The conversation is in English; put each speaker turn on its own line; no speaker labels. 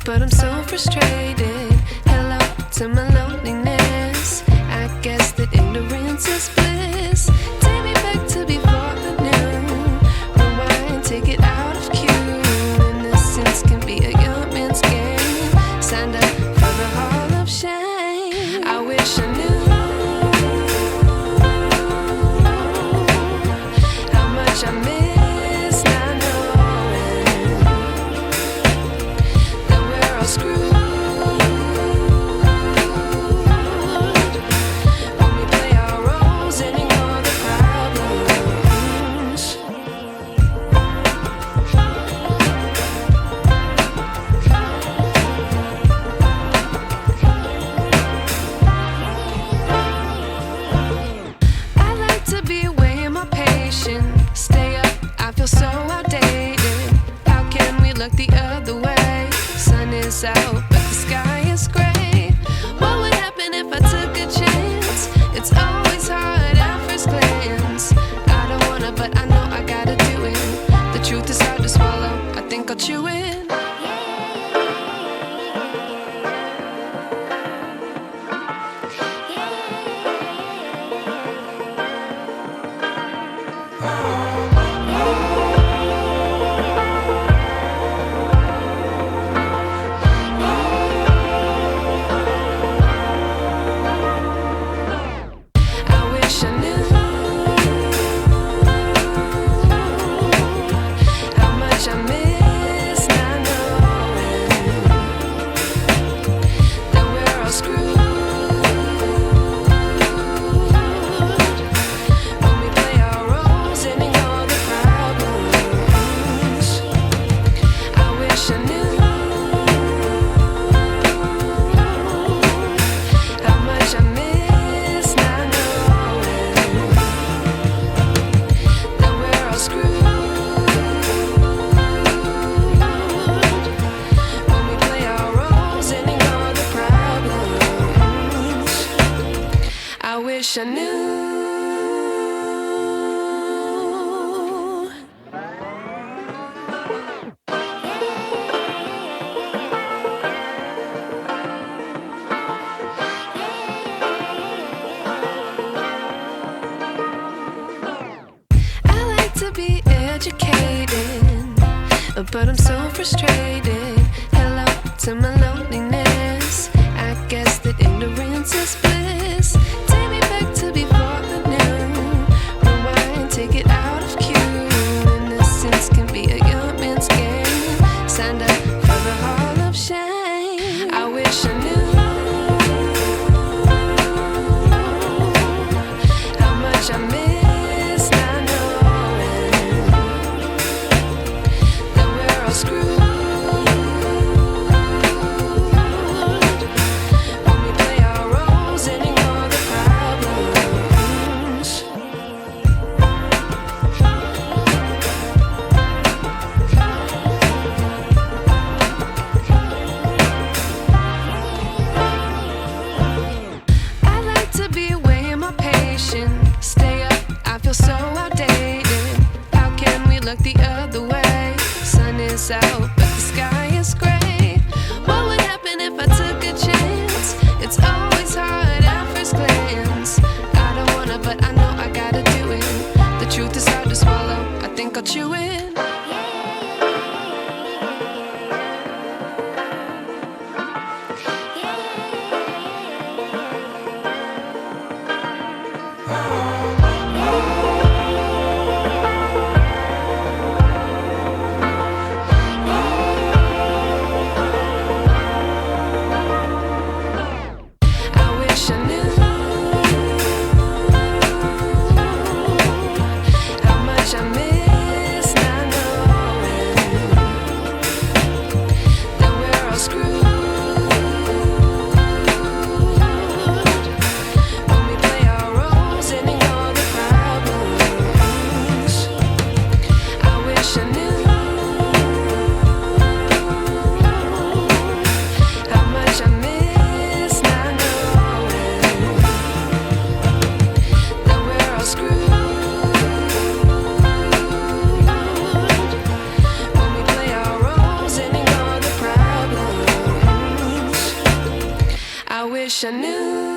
but I'm so frustrated. Hello to my loneliness. I guess that ignorance is bliss. Take me back to before I knew. Rewind, take it out of cue. Innocence can be a young man's game. Signed up for the hall of shame. I wish I knew how much I miss not knowing that we're all screwed. Stay up, I feel so outdated. How can we look the other way? Sun is out, but the sky is gray. What would happen if I took a chance? It's always hard at first glance. I don't wanna, but I know I gotta do it. The truth is hard to swallow, I think I'll chew it. I wish I knew. I like to be educated, but I'm so frustrated. Hello to my loneliness. I guess that ignorance is bliss. Take me back to before I knew. Rewind, take it out of cue. Innocence can be a young man's game. Signed up for the hall of shame. I wish I knew how much I miss not knowing that we're all screwed. Stay up, I feel so outdated. How can we look the other way? Sun is out, but the sky is gray. What would happen if I took a chance? It's always hard at first glance. I don't wanna, but I know I gotta do it. The truth is hard to swallow, I think I'll chew it. wish I knew.